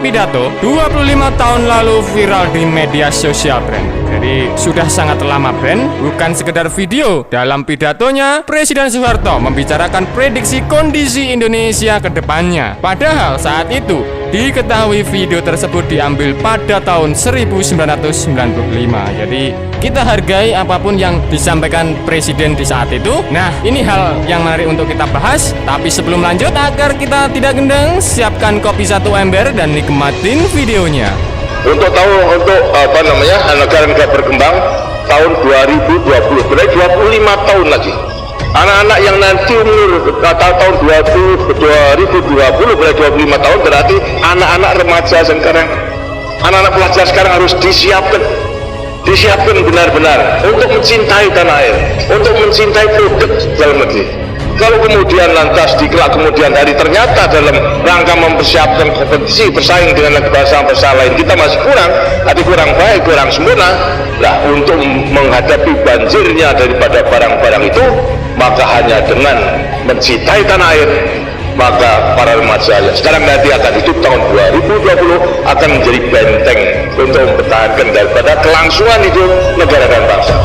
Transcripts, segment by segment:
Pidato 25 tahun lalu viral di media sosial, Bren. Jadi sudah sangat lama, Bren. Bukan sekedar video. Dalam pidatonya, Presiden Soeharto membicarakan prediksi kondisi Indonesia ke depannya. Padahal saat itu diketahui video tersebut diambil pada tahun 1995. Jadi kita hargai apapun yang disampaikan Presiden di saat itu. Nah, ini hal yang menarik untuk kita bahas. Tapi sebelum lanjut, agar kita tidak gendeng, siapkan kopi satu ember dan nikmatin videonya. Untuk negara-negara berkembang tahun 2020, berarti 25 tahun lagi. Anak-anak yang nanti umur tahun 2020 berarti 25 tahun, berarti anak-anak remaja sekarang, anak-anak pelajar sekarang harus disiapkan benar-benar untuk mencintai tanah air, untuk mencintai produk dalam negeri. Kalau kemudian lantas kelak kemudian hari ternyata dalam rangka mempersiapkan kompetisi bersaing dengan bangsa-bangsa lain kita masih kurang baik, kurang sempurna. Nah, untuk menghadapi banjirnya daripada barang-barang itu, maka hanya dengan mencintai tanah air, maka para remaja yang sekarang nanti akan hidup tahun 2020 akan menjadi benteng untuk mempertahankan daripada kelangsungan hidup negara dan bangsa.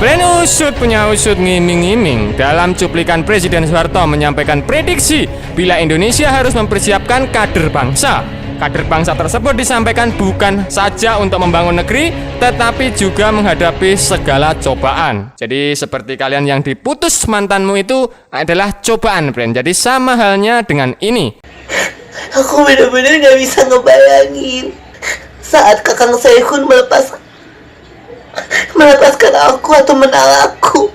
Bren usut punya usut ngiming-ngiming. Dalam cuplikan Presiden Soeharto menyampaikan prediksi bila Indonesia harus mempersiapkan kader bangsa. Kader bangsa tersebut disampaikan bukan saja untuk membangun negeri, tetapi juga menghadapi segala cobaan. Jadi seperti kalian yang diputus mantanmu itu adalah cobaan, Bren. Jadi sama halnya dengan ini. Aku benar-benar gak bisa ngebayangin saat Kakang Saikhun melepaskan aku atau menang aku.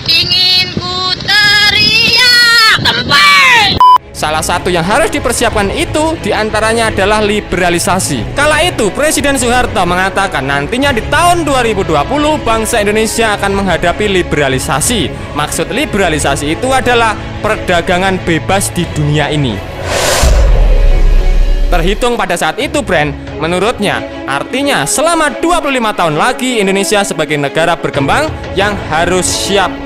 Ingin ku teriak tempat. Salah satu yang harus dipersiapkan itu diantaranya adalah liberalisasi. Kala itu Presiden Soeharto mengatakan nantinya di tahun 2020 bangsa Indonesia akan menghadapi liberalisasi. Maksud liberalisasi itu adalah perdagangan bebas di dunia ini. Terhitung pada saat itu, Bren, menurutnya artinya selama 25 tahun lagi Indonesia sebagai negara berkembang yang harus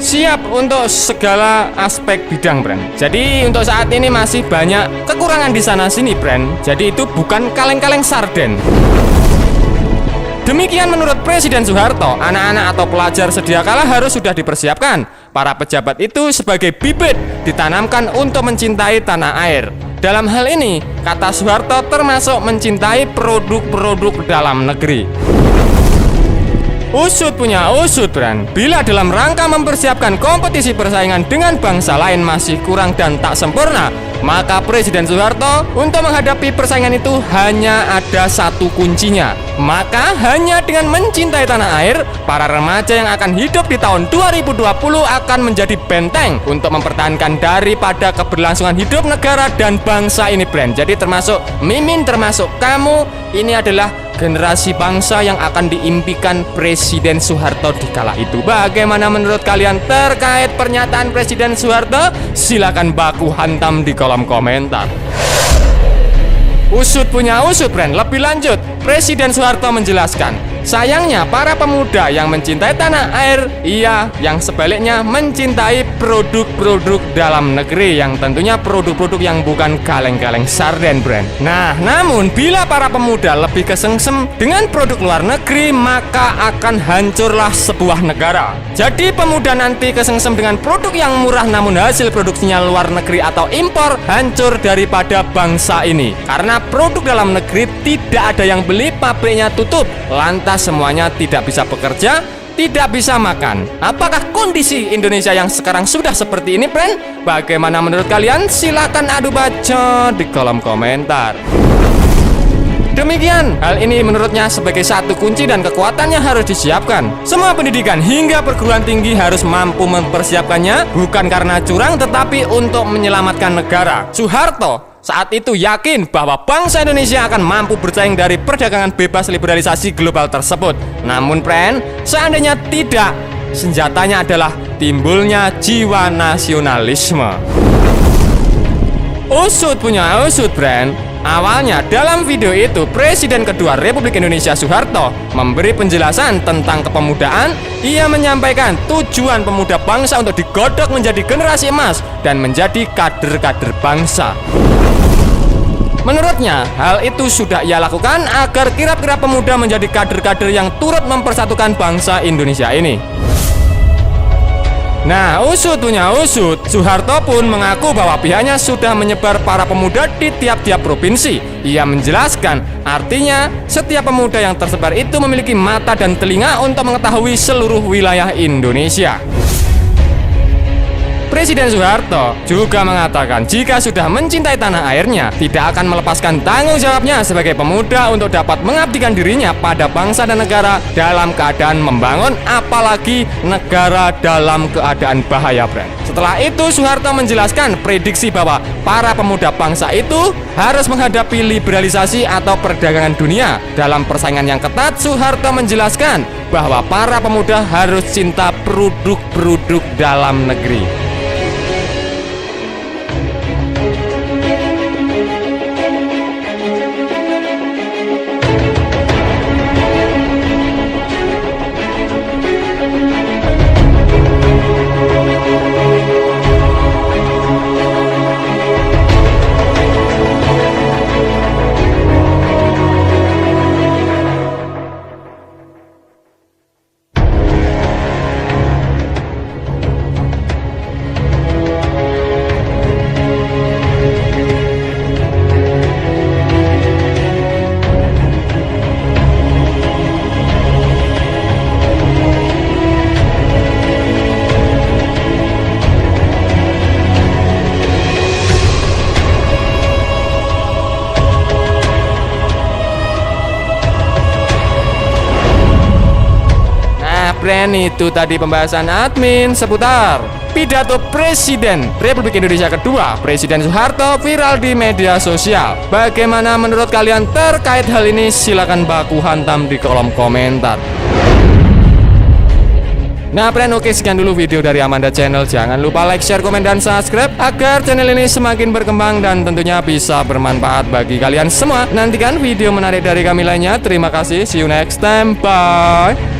siap untuk segala aspek bidang, Bren. Jadi untuk saat ini masih banyak kekurangan di sana sini, Bren. Jadi itu bukan kaleng-kaleng sarden. Demikian menurut Presiden Soeharto, anak-anak atau pelajar sedia kala harus sudah dipersiapkan. Para pejabat itu sebagai bibit ditanamkan untuk mencintai tanah air. Dalam hal ini, kata Soeharto termasuk mencintai produk-produk dalam negeri. Usut punya usut, Bren. Bila dalam rangka mempersiapkan kompetisi persaingan dengan bangsa lain masih kurang dan tak sempurna, maka Presiden Soeharto untuk menghadapi persaingan itu hanya ada satu kuncinya. Maka hanya dengan mencintai tanah air, para remaja yang akan hidup di tahun 2020 akan menjadi benteng untuk mempertahankan daripada keberlangsungan hidup negara dan bangsa ini, Bren. Jadi termasuk Mimin, termasuk kamu, ini adalah generasi bangsa yang akan diimpikan Presiden Soeharto di kala itu. Bagaimana menurut kalian terkait pernyataan Presiden Soeharto? Silakan baku hantam di kolom komentar. Usut punya usut, Bren. Lebih lanjut, Presiden Soeharto menjelaskan, sayangnya para pemuda yang mencintai tanah air, yang sebaliknya mencintai produk-produk dalam negeri, yang tentunya produk-produk yang bukan kaleng-kaleng sarden, Bren. Nah, namun bila para pemuda lebih kesengsem dengan produk luar negeri, maka akan hancurlah sebuah negara. Jadi pemuda nanti kesengsem dengan produk yang murah namun hasil produksinya luar negeri atau impor, hancur daripada bangsa ini. Karena produk dalam negeri tidak ada yang beli, pabriknya tutup, lantas semuanya tidak bisa bekerja, tidak bisa makan. Apakah kondisi Indonesia yang sekarang sudah seperti ini, Bren? Bagaimana menurut kalian? Silakan adu bacot di kolom komentar. Demikian, hal ini menurutnya sebagai satu kunci dan kekuatannya harus disiapkan. Semua pendidikan hingga perguruan tinggi harus mampu mempersiapkannya, bukan karena curang tetapi untuk menyelamatkan negara. Soeharto saat itu yakin bahwa bangsa Indonesia akan mampu bersaing dari perdagangan bebas liberalisasi global tersebut. Namun, Bren, seandainya tidak, senjatanya adalah timbulnya jiwa nasionalisme. Usut punya usut, Bren. Awalnya dalam video itu Presiden kedua Republik Indonesia Soeharto memberi penjelasan tentang kepemudaan. Ia menyampaikan tujuan pemuda bangsa untuk digodok menjadi generasi emas dan menjadi kader-kader bangsa. Menurutnya, hal itu sudah ia lakukan agar kirap-kirap pemuda menjadi kader-kader yang turut mempersatukan bangsa Indonesia ini. Nah, usut punya usut, Soeharto pun mengaku bahwa pihaknya sudah menyebar para pemuda di tiap-tiap provinsi. Ia menjelaskan, artinya setiap pemuda yang tersebar itu memiliki mata dan telinga untuk mengetahui seluruh wilayah Indonesia. Presiden Soeharto juga mengatakan jika sudah mencintai tanah airnya, tidak akan melepaskan tanggung jawabnya sebagai pemuda untuk dapat mengabdikan dirinya pada bangsa dan negara dalam keadaan membangun, apalagi negara dalam keadaan bahaya, Bren. Setelah itu Soeharto menjelaskan prediksi bahwa para pemuda bangsa itu harus menghadapi liberalisasi atau perdagangan dunia. Dalam persaingan yang ketat, Soeharto menjelaskan bahwa para pemuda harus cinta produk-produk dalam negeri. Bren, itu tadi pembahasan admin seputar pidato Presiden Republik Indonesia kedua, Presiden Soeharto, viral di media sosial. Bagaimana menurut kalian terkait hal ini? Silakan baku hantam di kolom komentar. Nah, Bren, oke, sekian dulu video dari Amanda Channel. Jangan lupa like, share, komen, dan subscribe agar channel ini semakin berkembang dan tentunya bisa bermanfaat bagi kalian semua. Nantikan video menarik dari kami lainnya. Terima kasih, see you next time, bye.